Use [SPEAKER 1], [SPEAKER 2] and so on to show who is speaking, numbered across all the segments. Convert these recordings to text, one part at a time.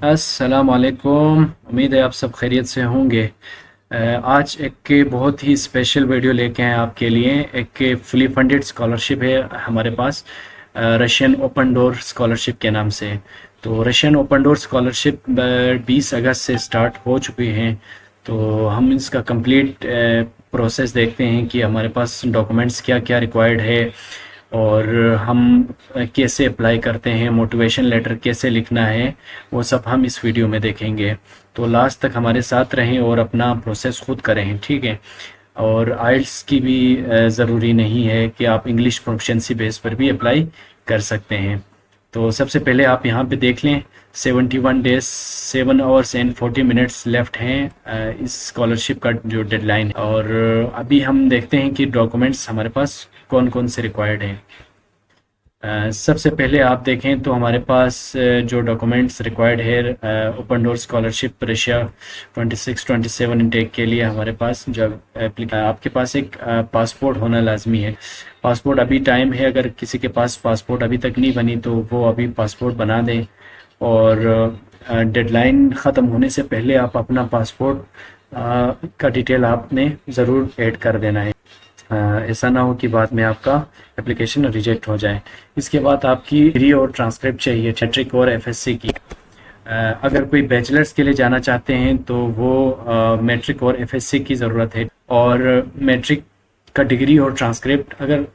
[SPEAKER 1] अस्सलाम वालेकुम। उम्मीद है आप सब खैरियत से होंगे। आज एक के बहुत ही स्पेशल वीडियो लेके आए आपके लिए। एक के फुली फंडेड स्कॉलरशिप है हमारे पास, रशियन ओपन डोर स्कॉलरशिप के नाम से। तो रशियन ओपन डोर स्कॉलरशिप 20 अगस्त से स्टार्ट हो चुकी हैं। तो हम इसका कंप्लीट प्रोसेस देखते हैं कि हमारे पास डॉक्यूमेंट्स क्या क्या रिक्वायर्ड है और हम कैसे अप्लाई करते हैं, मोटिवेशन लेटर कैसे लिखना है, वो सब हम इस वीडियो में देखेंगे। तो लास्ट तक हमारे साथ रहें और अपना प्रोसेस खुद करें, ठीक है। और आइल्स की भी ज़रूरी नहीं है कि आप इंग्लिश प्रोफिशिएंसी बेस पर भी अप्लाई कर सकते हैं। तो सबसे पहले आप यहाँ पे देख लें, 71 days 7 hours and 40 minutes left हैं इस स्कॉलरशिप का जो डेडलाइन है। और अभी हम देखते हैं कि डॉक्यूमेंट्स हमारे पास कौन कौन से रिक्वायर्ड हैं। सबसे पहले आप देखें तो हमारे पास जो डॉक्यूमेंट्स रिक्वायर्ड है open door scholarship Russia 26-27 intake के लिए, हमारे पास जब आपके पास एक पासपोर्ट होना लाजमी है। पासपोर्ट अभी टाइम है, अगर किसी के पास पासपोर्ट अभी तक नहीं बनी तो वो अभी पासपोर्ट बना दें। और डेडलाइन ख़त्म होने से पहले आप अपना पासपोर्ट का डिटेल आपने ज़रूर ऐड कर देना है। ऐसा ना हो कि बाद में आपका एप्लीकेशन रिजेक्ट हो जाए। इसके बाद आपकी डिग्री और ट्रांसक्रिप्ट चाहिए, मैट्रिक और एफएससी की। अगर कोई बैचलर्स के लिए जाना चाहते हैं तो वो मैट्रिक और एफएससी की ज़रूरत है। और मैट्रिक का डिग्री और ट्रांसक्रिप्ट अगर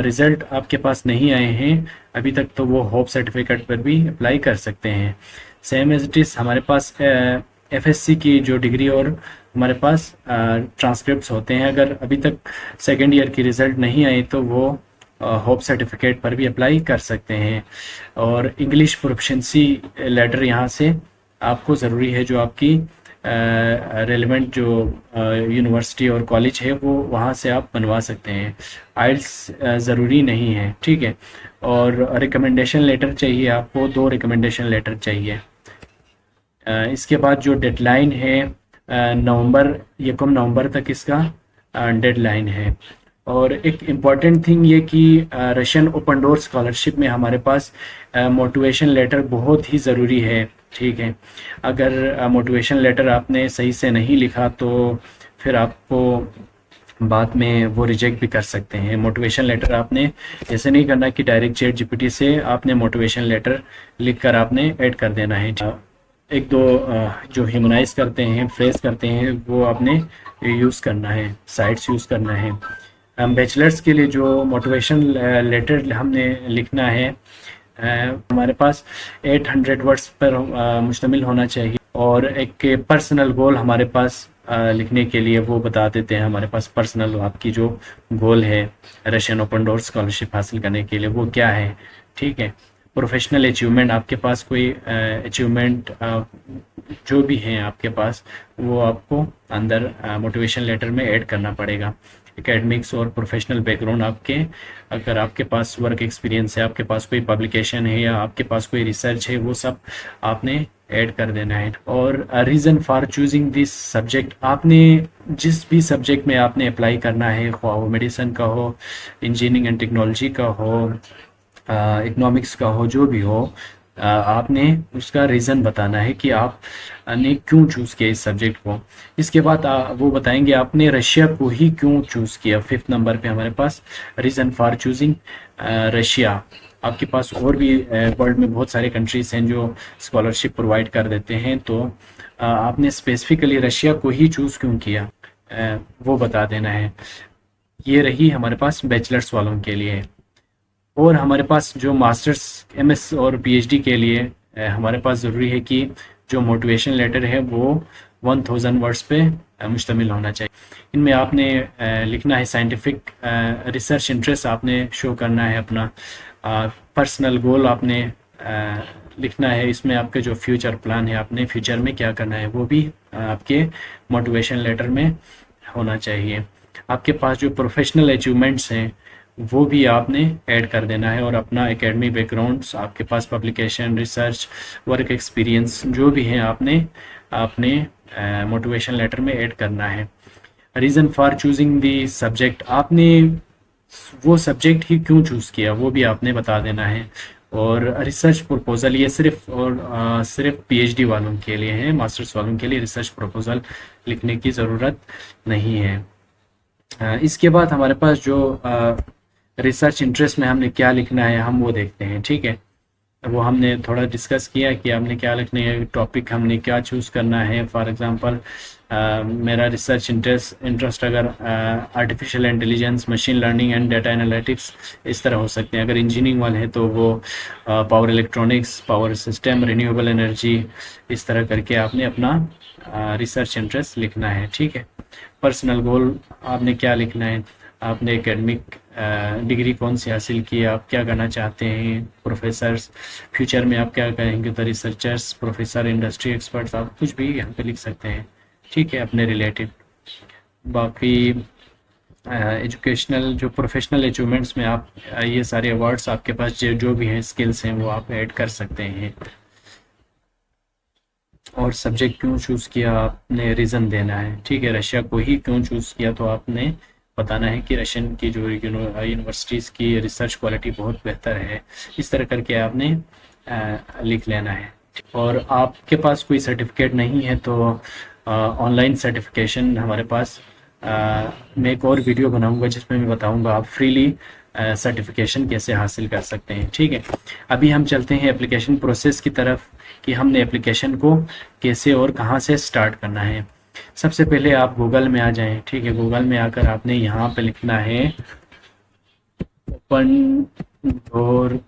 [SPEAKER 1] रिज़ल्ट आपके पास नहीं आए हैं अभी तक तो वो होप सर्टिफिकेट पर भी अप्लाई कर सकते हैं। सेम एज इट इज़ हमारे पास एफएससी की जो डिग्री और हमारे पास ट्रांसक्रिप्ट्स होते हैं, अगर अभी तक सेकेंड ईयर की रिज़ल्ट नहीं आई तो वो होप सर्टिफिकेट पर भी अप्लाई कर सकते हैं। और इंग्लिश प्रोफिशिएंसी लेटर यहाँ से आपको ज़रूरी है, जो आपकी रेलिवेंट जो यूनिवर्सिटी और कॉलेज है वो वहाँ से आप बनवा सकते हैं। आइल्स ज़रूरी नहीं है, ठीक है। और रिकमेंडेशन लेटर चाहिए आपको, 2 रिकमेंडेशन लेटर चाहिए। इसके बाद जो डेडलाइन है नवंबर 1 नवंबर तक इसका डेडलाइन है। और एक इम्पॉर्टेंट थिंग ये कि रशियन ओपन डोर स्कॉलरशिप में हमारे पास मोटिवेशन लेटर बहुत ही ज़रूरी है, ठीक है। अगर मोटिवेशन लेटर आपने सही से नहीं लिखा तो फिर आपको बाद में वो रिजेक्ट भी कर सकते हैं। मोटिवेशन लेटर आपने ऐसे नहीं करना कि डायरेक्ट चैट जीपीटी से आपने मोटिवेशन लेटर लिख कर आपने ऐड कर देना है। एक दो जो ह्यूमनाइज करते हैं, फ्रेज करते हैं, वो आपने यूज़ करना है, साइट्स यूज़ करना है। बैचलर्स के लिए जो मोटिवेशन लेटर हमने लिखना है हमारे पास 800 वर्ड्स पर मुश्तमिल होना चाहिए। और एक पर्सनल गोल हमारे पास लिखने के लिए वो बता देते हैं। हमारे पास पर्सनल आपकी जो गोल है रशियन ओपन डोर स्कॉलरशिप हासिल करने के लिए वो क्या है, ठीक है। प्रोफेशनल अचीवमेंट, आपके पास कोई अचीवमेंट जो भी हैं आपके पास वो आपको अंदर मोटिवेशन लेटर में ऐड करना पड़ेगा। एकेडमिक्स और प्रोफेशनल बैकग्राउंड आपके, अगर आपके पास वर्क एक्सपीरियंस है, आपके पास कोई पब्लिकेशन है या आपके पास कोई रिसर्च है, वो सब आपने ऐड कर देना है। और reason for choosing this subject, आपने जिस भी सब्जेक्ट में आपने अप्लाई करना है, ख्वाह वो मेडिसिन का हो, इंजीनियरिंग एंड टेक्नोलॉजी का हो, इकोनॉमिक्स का हो, जो भी हो, आपने उसका रीज़न बताना है कि आपने क्यों चूज़ किया इस सब्जेक्ट को। इसके बाद वो बताएंगे आपने रशिया को ही क्यों चूज़ किया। 5th नंबर पे हमारे पास रीज़न फॉर चूजिंग रशिया। आपके पास और भी वर्ल्ड में बहुत सारे कंट्रीज़ हैं जो स्कॉलरशिप प्रोवाइड कर देते हैं, तो आपने स्पेसिफिकली रशिया को ही चूज़ क्यों किया वो बता देना है। ये रही हमारे पास बैचलर्स वालों के लिए। और हमारे पास जो मास्टर्स, एमएस और पीएचडी के लिए हमारे पास ज़रूरी है कि जो मोटिवेशन लेटर है वो 1000 वर्ड्स पे मुश्तमिल होना चाहिए। इनमें आपने लिखना है साइंटिफिक रिसर्च इंटरेस्ट आपने शो करना है, अपना पर्सनल गोल आपने लिखना है। इसमें आपके जो फ्यूचर प्लान है, आपने फ्यूचर में क्या करना है, वो भी आपके मोटिवेशन लेटर में होना चाहिए। आपके पास जो प्रोफेशनल अचीवमेंट्स हैं वो भी आपने ऐड कर देना है। और अपना एकेडमिक बैकग्राउंड्स, आपके पास पब्लिकेशन, रिसर्च, वर्क एक्सपीरियंस जो भी हैं आपने अपने मोटिवेशन लेटर में ऐड करना है। Reason for choosing the subject, आपने वो सब्जेक्ट ही क्यों चूज़ किया वो भी आपने बता देना है। और रिसर्च प्रपोज़ल ये सिर्फ पीएचडी वालों के लिए है, मास्टर्स वालों के लिए रिसर्च प्रपोज़ल लिखने की ज़रूरत नहीं है। इसके बाद हमारे पास जो रिसर्च इंटरेस्ट में हमने क्या लिखना है हम वो देखते हैं, ठीक है। वो हमने थोड़ा डिस्कस किया कि हमने क्या लिखना है, टॉपिक हमने क्या चूज़ करना है। फॉर एग्जांपल मेरा रिसर्च इंटरेस्ट अगर artificial intelligence, machine learning and data analytics इस तरह हो सकते हैं। अगर इंजीनियरिंग वाले हैं तो वो power electronics, power system, renewable energy, इस तरह करके आपने अपना रिसर्च इंटरेस्ट लिखना है, ठीक है। पर्सनल गोल आपने क्या लिखना है, आपने एकेडमिक डिग्री कौन सी हासिल की है, आप क्या करना चाहते हैं, प्रोफेसर्स, फ्यूचर में आप क्या करेंगे, तो रिसर्चर्स, प्रोफेसर, इंडस्ट्री एक्सपर्ट्स, आप कुछ भी यहाँ पे लिख सकते हैं, ठीक है, अपने रिलेटेड। बाकी एजुकेशनल जो प्रोफेशनल अचीवमेंट्स में आप ये सारे अवार्ड्स आपके पास जो भी हैं, स्किल्स हैं, वो आप ऐड कर सकते हैं। और सब्जेक्ट क्यों चूज़ किया आपने रीज़न देना है, ठीक है। रशिया को ही क्यों चूज़ किया, तो आपने बताना है कि रशियन की जो यूनिवर्सिटीज़ की रिसर्च क्वालिटी बहुत बेहतर है, इस तरह करके आपने लिख लेना है। और आपके पास कोई सर्टिफिकेट नहीं है तो ऑनलाइन सर्टिफिकेशन हमारे पास मैं एक और वीडियो बनाऊंगा जिसमें मैं बताऊंगा आप फ्रीली सर्टिफिकेशन कैसे हासिल कर सकते हैं, ठीक है। अभी हम चलते हैं एप्लीकेशन प्रोसेस की तरफ कि हमने एप्लीकेशन को कैसे और कहाँ से स्टार्ट करना है। सबसे पहले आप गूगल में आ जाएं, ठीक है। गूगल में आकर आपने यहाँ पे लिखना है open door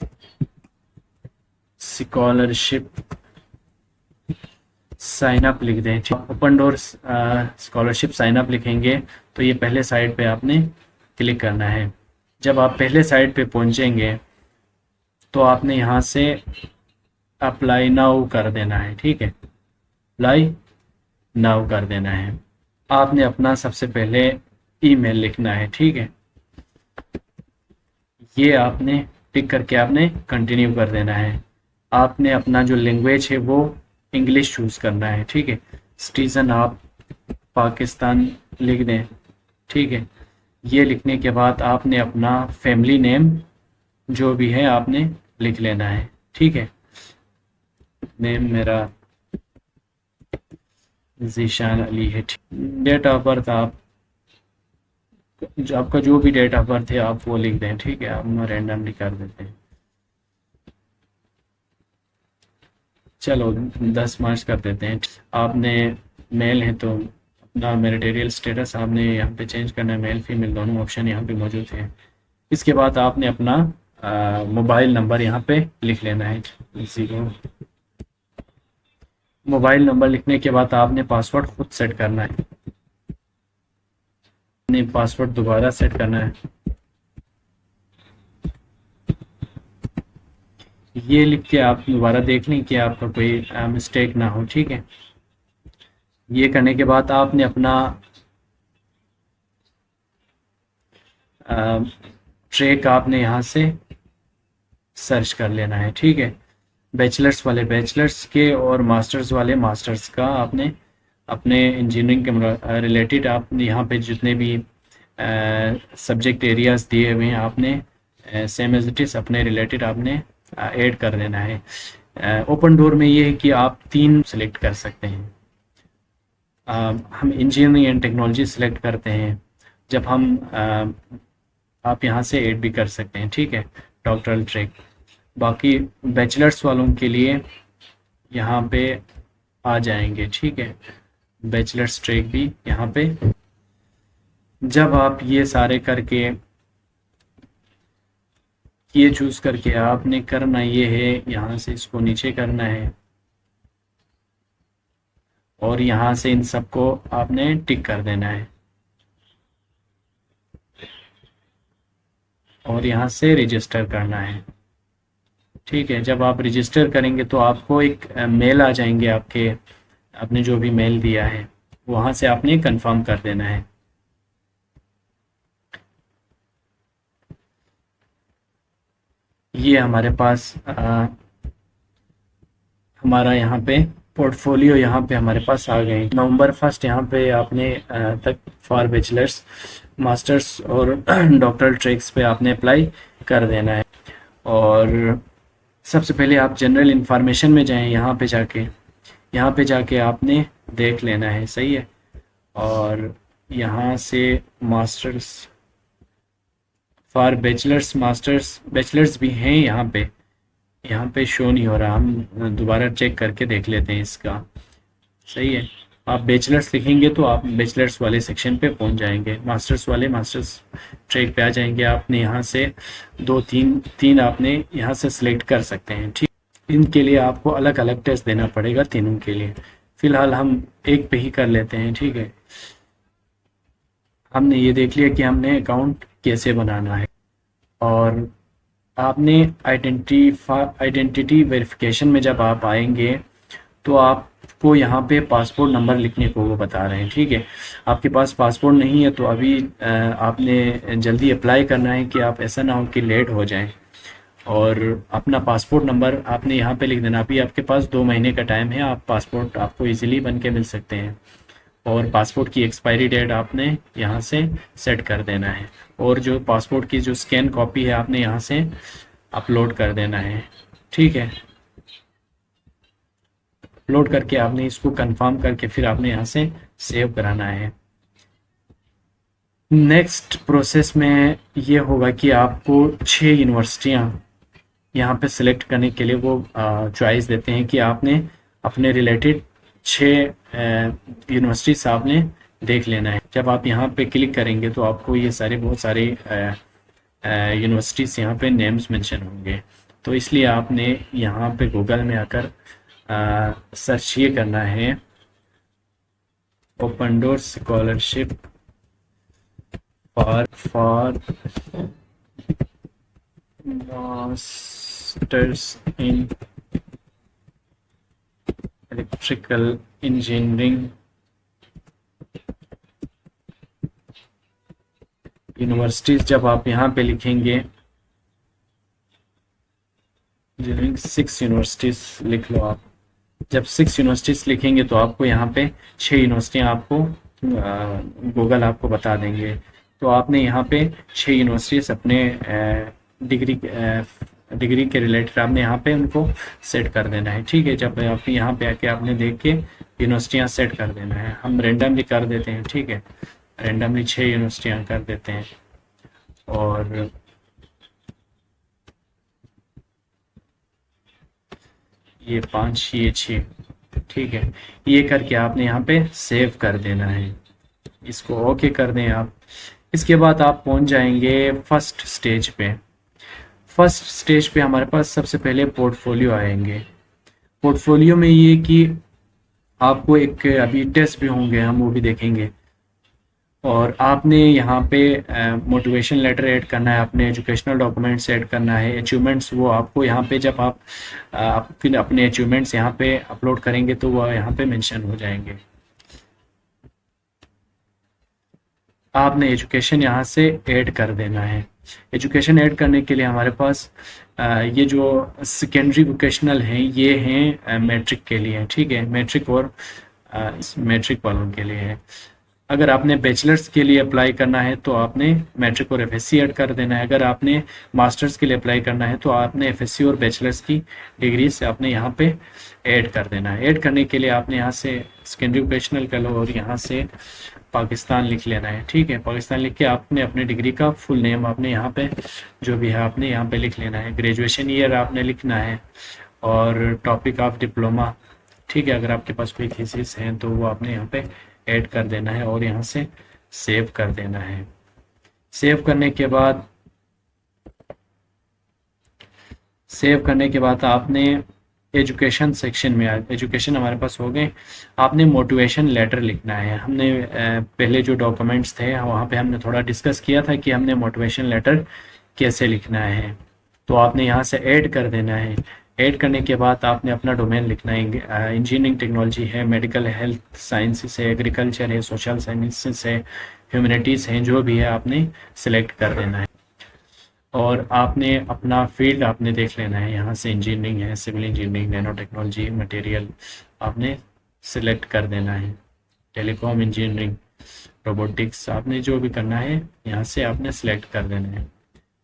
[SPEAKER 1] scholarship sign up लिख दें। Open door scholarship sign up लिखेंगे तो ये पहले साइट पे आपने क्लिक करना है। जब आप पहले साइट पे पहुंचेंगे तो आपने यहाँ से अप्लाई नाउ कर देना है, ठीक है। अप्लाई नाउ कर देना है। आपने अपना सबसे पहले ईमेल लिखना है, ठीक है। ये आपने टिक करके आपने कंटिन्यू कर देना है। आपने अपना जो लैंग्वेज है वो इंग्लिश चूज़ करना है, ठीक है। सिटीज़न आप पाकिस्तान लिख दें, ठीक है। ये लिखने के बाद आपने अपना फैमिली नेम जो भी है आपने लिख लेना है, ठीक है। नेम मेरा ज़ीशान अली है। डेट ऑफ बर्थ आप आपका जो भी डेट ऑफ बर्थ है आप वो लिख दें, ठीक है। हम रैंडमली कर देते हैं, चलो 10 मार्च कर देते हैं। आपने मेल है तो अपना मैरिटल स्टेटस आपने यहाँ पे चेंज करना है, मेल फीमेल दोनों ऑप्शन यहाँ पे मौजूद है। इसके बाद आपने अपना मोबाइल नंबर यहाँ पे लिख लेना है, 0। मोबाइल नंबर लिखने के बाद आपने पासवर्ड खुद सेट करना है, आपने पासवर्ड दोबारा सेट करना है। ये लिख के आप दोबारा देख लें कि आपका कोई मिस्टेक ना हो, ठीक है। ये करने के बाद आपने अपना ट्रैक आपने यहाँ से सर्च कर लेना है, ठीक है। बैचलर्स वाले बैचलर्स के और मास्टर्स वाले मास्टर्स का आपने अपने इंजीनियरिंग के रिलेटेड आपने यहाँ पे जितने भी सब्जेक्ट एरियाज दिए हुए हैं आपने सेम एज इट इज़ अपने रिलेटेड आपने ऐड कर देना है। ओपन डोर में ये है कि आप 3 सेलेक्ट कर सकते हैं। हम इंजीनियरिंग एंड टेक्नोलॉजी सेलेक्ट करते हैं जब हम आप यहाँ से ऐड भी कर सकते हैं, ठीक है, डॉक्टरल ट्रैक। बाकी बैचलर्स वालों के लिए यहाँ पे आ जाएंगे, ठीक है, बैचलर्स ट्रैक भी यहाँ पे। जब आप ये सारे करके ये चूज़ करके आपने करना ये है, यहाँ से इसको नीचे करना है और यहाँ से इन सबको आपने टिक कर देना है और यहाँ से रजिस्टर करना है, ठीक है। जब आप रजिस्टर करेंगे तो आपको एक मेल आ जाएंगे आपके, आपने जो भी मेल दिया है वहाँ से आपने कंफर्म कर देना है। ये हमारे पास हमारा यहाँ पे पोर्टफोलियो यहाँ पे हमारे पास आ गए। नवंबर 1 यहाँ पे आपने तक फॉर बैचलर्स, मास्टर्स और डॉक्टरल ट्रैक्स पे आपने अप्लाई कर देना है। और सबसे पहले आप जनरल इंफॉर्मेशन में जाएं, यहाँ पे जाके आपने देख लेना है, सही है। और यहाँ से masters for bachelors, masters bachelors भी हैं यहाँ पे शो नहीं हो रहा, हम दोबारा चेक करके देख लेते हैं इसका, सही है। आप बैचलर्स लिखेंगे तो आप बैचलर्स वाले सेक्शन पे पहुंच जाएंगे, मास्टर्स वाले मास्टर्स ट्रैक पे आ जाएंगे। आपने यहाँ से दो तीन तीन आपने यहाँ से सिलेक्ट कर सकते हैं, ठीक। इनके लिए आपको अलग अलग टेस्ट देना पड़ेगा तीनों के लिए, फिलहाल हम एक पे ही कर लेते हैं, ठीक है। हमने ये देख लिया कि हमने अकाउंट कैसे बनाना है। और आपने आइडेंटिटी वेरिफिकेशन में जब आप आएंगे तो आपको यहाँ पे पासपोर्ट नंबर लिखने को वो बता रहे हैं, ठीक है। आपके पास पासपोर्ट नहीं है तो अभी आपने जल्दी अप्लाई करना है कि आप ऐसा ना हो कि लेट हो जाएं। और अपना पासपोर्ट नंबर आपने यहाँ पे लिख देना। अभी आपके पास 2 महीने का टाइम है, आप पासपोर्ट आपको इजीली बन के मिल सकते हैं। और पासपोर्ट की एक्सपायरी डेट आपने यहाँ से सेट कर देना है। और जो पासपोर्ट की जो स्कैन कॉपी है आपने यहाँ से अपलोड कर देना है, ठीक है। अपलोड करके आपने इसको कंफर्म करके फिर आपने यहाँ से सेव कराना है। नेक्स्ट प्रोसेस में ये होगा कि आपको 6 यूनिवर्सिटियाँ यहाँ पे सिलेक्ट करने के लिए वो चॉइस देते हैं कि आपने अपने रिलेटेड 6 यूनिवर्सिटीज आपने देख लेना है। जब आप यहाँ पे क्लिक करेंगे तो आपको ये सारे बहुत सारे यूनिवर्सिटीज़ यहाँ पे नेम्स मेंशन होंगे। तो इसलिए आपने यहाँ पे गूगल में आकर सर्च ये करना है open door scholarship for masters in electrical engineering universities. जब आप यहाँ पे लिखेंगे 6 यूनिवर्सिटीज लिख लो आप। जब 6 यूनिवर्सिटीज लिखेंगे तो आपको यहाँ पे 6 यूनिवर्सिटियाँ आपको गूगल आपको बता देंगे। तो आपने यहाँ पे 6 यूनिवर्सिटीज अपने डिग्री के रिलेटेड आपने यहाँ पे उनको सेट कर देना है, ठीक है। जब आप यहाँ पे आके आपने देख के यूनिवर्सिटियाँ सेट कर देना है। हम रेंडमली कर देते हैं, ठीक है। रेंडमली 6 यूनिवर्सिटियाँ कर देते हैं। और ये 5 ये 6, ठीक है। ये करके आपने यहाँ पे सेव कर देना है, इसको ओके कर दें आप। इसके बाद आप पहुंच जाएंगे फर्स्ट स्टेज पे। फर्स्ट स्टेज पे हमारे पास सबसे पहले पोर्टफोलियो आएंगे। पोर्टफोलियो में ये कि आपको एक अभी टेस्ट भी होंगे, हम वो भी देखेंगे। और आपने यहाँ पे मोटिवेशन लेटर ऐड करना है, अपने एजुकेशनल डॉक्यूमेंट्स ऐड करना है, अचीवमेंट्स वो आपको यहाँ पे जब आप अपने अचीवमेंट्स यहाँ पे अपलोड करेंगे तो वो यहाँ पे मेंशन हो जाएंगे। आपने एजुकेशन यहाँ से ऐड कर देना है। एजुकेशन ऐड करने के लिए हमारे पास ये जो सेकेंडरी वोकेशनल हैं ये हैं मैट्रिक के लिए, ठीक है। मैट्रिक और मैट्रिक वालों के लिए है। अगर आपने बैचलर्स के लिए अप्लाई करना है तो आपने मैट्रिक और एफएससी ऐड कर देना है। अगर आपने मास्टर्स के लिए अप्लाई करना है तो आपने एफएससी और बैचलर्स की डिग्री से आपने यहाँ पे ऐड कर देना है। ऐड करने के लिए आपने यहाँ से सेकेंडरी वोकेशनल कर लो और यहाँ से पाकिस्तान लिख लेना है, ठीक है। पाकिस्तान लिख के आपने अपने डिग्री का फुल नेम आपने यहाँ पे जो भी है आपने यहाँ पे लिख लेना है। ग्रेजुएशन ईयर आपने लिखना है और टॉपिक ऑफ डिप्लोमा, ठीक है। अगर आपके पास कोई थीसिस है तो वो आपने यहाँ पे ऐड कर देना है और यहाँ से सेव कर देना है। सेव करने के बाद आपने एजुकेशन सेक्शन में एजुकेशन हमारे पास हो गए। आपने मोटिवेशन लेटर लिखना है। हमने पहले जो डॉक्यूमेंट्स थे वहाँ पे हमने थोड़ा डिस्कस किया था कि हमने मोटिवेशन लेटर कैसे लिखना है। तो आपने यहाँ से ऐड कर देना है। ऐड करने के बाद आपने अपना डोमेन लिखना है। इंजीनियरिंग टेक्नोलॉजी है, मेडिकल हेल्थ साइंसेस है, एग्रीकल्चर है, सोशल साइंसेस है, ह्यूमैनिटीज़ हैं, जो भी है आपने सिलेक्ट कर देना है। और आपने अपना फील्ड आपने देख लेना है। यहाँ से इंजीनियरिंग है, civil engineering, nano technology, material आपने सिलेक्ट कर देना है। टेलीकॉम इंजीनियरिंग, रोबोटिक्स आपने जो भी करना है यहाँ से आपने सिलेक्ट कर देना है।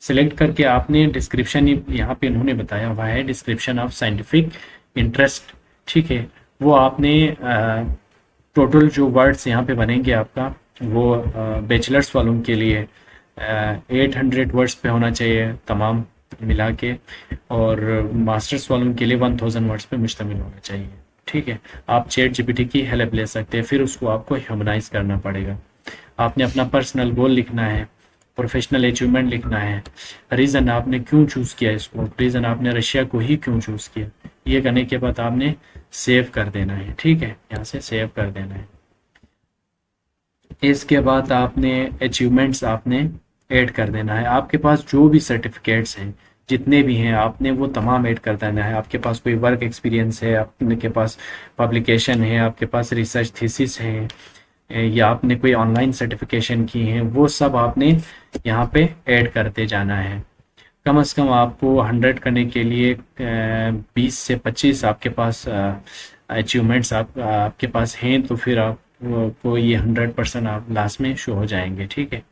[SPEAKER 1] सिलेक्ट करके आपने डिस्क्रिप्शन, यहाँ पे इन्होंने बताया हुआ है डिस्क्रिप्शन ऑफ साइंटिफिक इंटरेस्ट, ठीक है, वो आपने टोटल जो वर्ड्स यहाँ पे बनेंगे आपका, वो बैचलर्स वालों के लिए 800 वर्ड्स पे होना चाहिए तमाम मिला के, और मास्टर्स वालों के लिए 1000 वर्ड्स पे मुश्तमिल होना चाहिए, ठीक है। आप चैट जीपीटी की हेल्प ले सकते हैं, फिर उसको आपको ह्यूमनाइज करना पड़ेगा। आपने अपना पर्सनल गोल लिखना है, प्रोफेशनल अचीवमेंट लिखना है, रीज़न आपने क्यों चूज़ किया इसको, रीज़न आपने रशिया को ही क्यों चूज़ किया। ये करने के बाद आपने सेव कर देना है, ठीक है, यहाँ से सेव कर देना है। इसके बाद आपने अचीवमेंट्स आपने ऐड कर देना है। आपके पास जो भी सर्टिफिकेट्स हैं, जितने भी हैं, आपने वो तमाम ऐड कर देना है। आपके पास कोई वर्क एक्सपीरियंस है, आपके पास पब्लिकेशन है, आपके पास रिसर्च थीसिस है, या आपने कोई ऑनलाइन सर्टिफिकेशन की है, वो सब आपने यहाँ पे ऐड करते जाना है। कम से कम आपको 100 करने के लिए 20 से 25 आपके पास अचीवमेंट्स आपके पास हैं, तो फिर आपको ये 100% आप लास्ट में शो हो जाएंगे, ठीक है।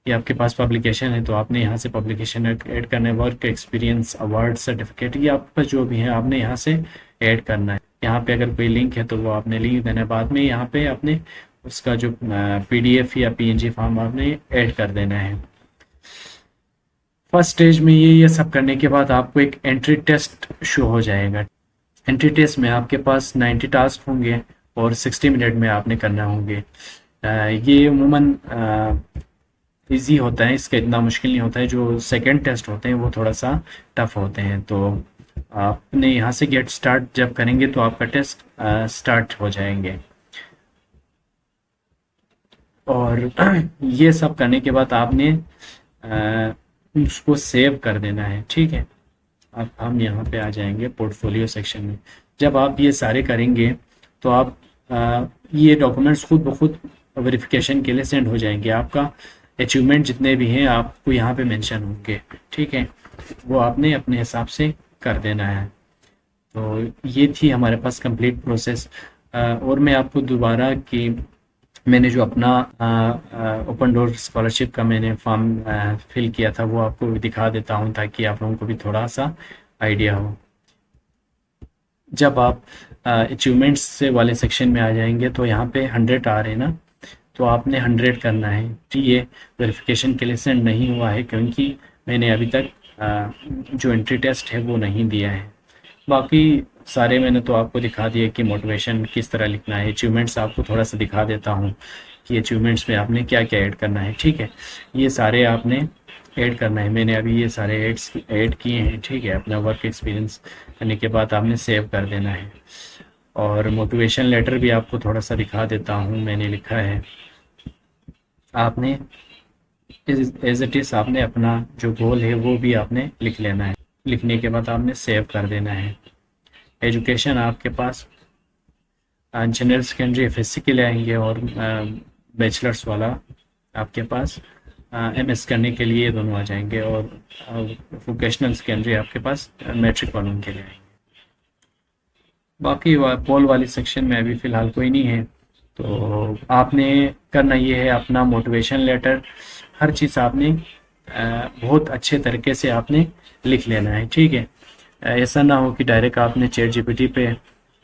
[SPEAKER 1] ये आपके पास पब्लिकेशन है, तो आपने यहाँ से पब्लिकेशन ऐड करना है, वर्क एक्सपीरियंस, अवार्ड, सर्टिफिकेट, ये आपके पास जो भी है आपने यहाँ से ऐड करना है। यहाँ पे अगर कोई लिंक है तो वो आपने लिंक देना है। बाद में यहाँ पे आपने उसका जो पीडीएफ या पीएनजी फॉर्म आपने ऐड कर देना है। फर्स्ट स्टेज में ये सब करने के बाद आपको एक एंट्री टेस्ट शो हो जाएगा। एंट्री टेस्ट में आपके पास 90 टास्क होंगे और 60 मिनट में आपने करना होंगे। ये उमूमन इजी होता है, इसका इतना मुश्किल नहीं होता है। जो सेकंड टेस्ट होते हैं वो थोड़ा सा टफ होते हैं। तो आपने यहाँ से गेट स्टार्ट जब करेंगे तो आपका टेस्ट स्टार्ट हो जाएंगे। और ये सब करने के बाद आपने उसको सेव कर देना है, ठीक है। अब हम यहाँ पे आ जाएंगे पोर्टफोलियो सेक्शन में। जब आप ये सारे करेंगे तो आप ये डॉक्यूमेंट्स खुद ब खुद वेरिफिकेशन के लिए सेंड हो जाएंगे। आपका अचीवमेंट जितने भी हैं आपको यहाँ पे मेंशन होंगे, ठीक है, वो आपने अपने हिसाब से कर देना है। तो ये थी हमारे पास कंप्लीट प्रोसेस। और मैं आपको दोबारा कि मैंने जो अपना ओपन डोर स्कॉलरशिप का मैंने फॉर्म फिल किया था वो आपको दिखा देता हूँ, ताकि आप लोगों को भी थोड़ा सा आइडिया हो। जब आप अचीवमेंट्स से वाले सेक्शन में आ जाएंगे तो यहाँ पे 100 आ रहे हैं ना, तो आपने 100 करना है। जी, ये वेरिफिकेशन के लिए सेंड नहीं हुआ है क्योंकि मैंने अभी तक जो एंट्री टेस्ट है वो नहीं दिया है। बाकी सारे मैंने तो आपको दिखा दिया कि मोटिवेशन किस तरह लिखना है। अचीवमेंट्स आपको थोड़ा सा दिखा देता हूँ कि अचीवमेंट्स में आपने क्या क्या ऐड करना है, ठीक है। ये सारे आपने ऐड करना है। मैंने अभी ये सारे ऐड किए हैं, ठीक है। अपना वर्क एक्सपीरियंस करने के बाद आपने सेव कर देना है। और मोटिवेशन लेटर भी आपको थोड़ा सा दिखा देता हूँ, मैंने लिखा है। आपने एज इट इज़ आपने अपना जो गोल है वो भी आपने लिख लेना है। लिखने के बाद आपने सेव कर देना है। एजुकेशन आपके पास जनरल सेकेंडरी एफएससी के लिए आएंगे, और बैचलर्स वाला आपके पास एमएस करने के लिए दोनों आ जाएंगे, और वोकेशनल सेकेंडरी आपके पास मैट्रिक वालों के लिए आएंगे। बाकी पोल वाली सेक्शन में अभी फ़िलहाल कोई नहीं है। तो आपने करना ये है, अपना मोटिवेशन लेटर हर चीज़ आपने बहुत अच्छे तरीके से आपने लिख लेना है, ठीक है। ऐसा ना हो कि डायरेक्ट आपने चैट जीपीटी पे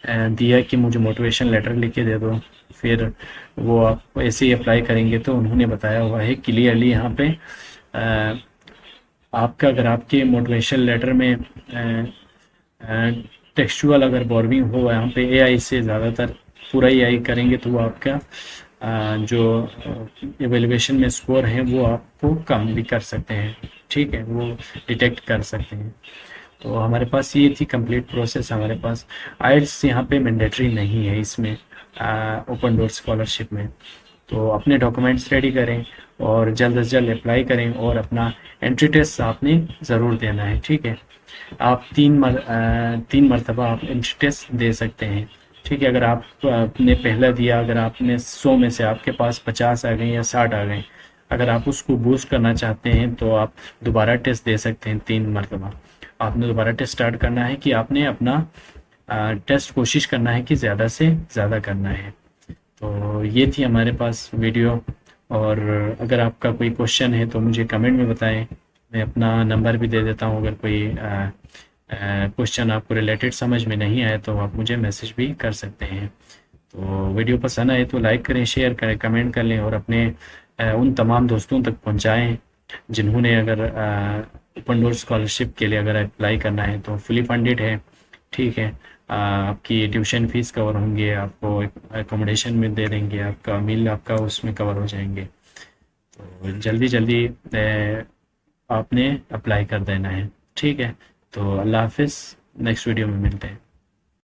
[SPEAKER 1] दिया कि मुझे मोटिवेशन लेटर लिख के दे दो, फिर वो आप ऐसे ही अप्लाई करेंगे। तो उन्होंने बताया हुआ है क्लियरली यहाँ पे, आपका अगर आपके मोटिवेशन लेटर में टेक्सचुअल अगर बोर्विंग हो, यहाँ पे एआई से ज़्यादातर पूरा एआई करेंगे तो वो आपका जो एवेल्युएशन में स्कोर है वो आपको कम भी कर सकते हैं, ठीक है, वो डिटेक्ट कर सकते हैं। तो हमारे पास ये थी कंप्लीट प्रोसेस। हमारे पास आइल्स यहाँ पे मैंडेटरी नहीं है इसमें ओपन डोर स्कॉलरशिप में। तो अपने डॉक्यूमेंट्स रेडी करें और जल्द से जल्द अप्लाई करें, और अपना एंट्री टेस्ट आपने ज़रूर देना है, ठीक है। आप 3 मरतबा आप एंट्री टेस्ट दे सकते हैं, ठीक है। अगर आपने पहला दिया, अगर आपने 100 में से आपके पास 50 आ गए या 60 आ गए, अगर आप उसको बूस्ट करना चाहते हैं तो आप दोबारा टेस्ट दे सकते हैं 3 मरतबा। आपने दोबारा टेस्ट स्टार्ट करना है कि आपने अपना टेस्ट कोशिश करना है कि ज़्यादा से ज़्यादा करना है। तो ये थी हमारे पास वीडियो, और अगर आपका कोई क्वेश्चन है तो मुझे कमेंट में बताएं। मैं अपना नंबर भी दे देता हूँ, अगर कोई क्वेश्चन आपको रिलेटेड समझ में नहीं आए तो आप मुझे मैसेज भी कर सकते हैं। तो वीडियो पसंद आए तो लाइक करें, शेयर करें, कमेंट कर लें और अपने उन तमाम दोस्तों तक पहुंचाएं जिन्होंने अगर ओपन डोर स्कॉलरशिप के लिए अगर अप्लाई करना है तो फुली फंडेड है, ठीक है। आपकी ट्यूशन फीस कवर होंगे, आपको एकोमोडेशन में दे देंगे, आपका मील आपका उसमें कवर हो जाएंगे। तो जल्दी जल्दी आपने अप्लाई कर देना है, ठीक है। तो अल्लाह हाफिज़, नेक्स्ट वीडियो में मिलते हैं।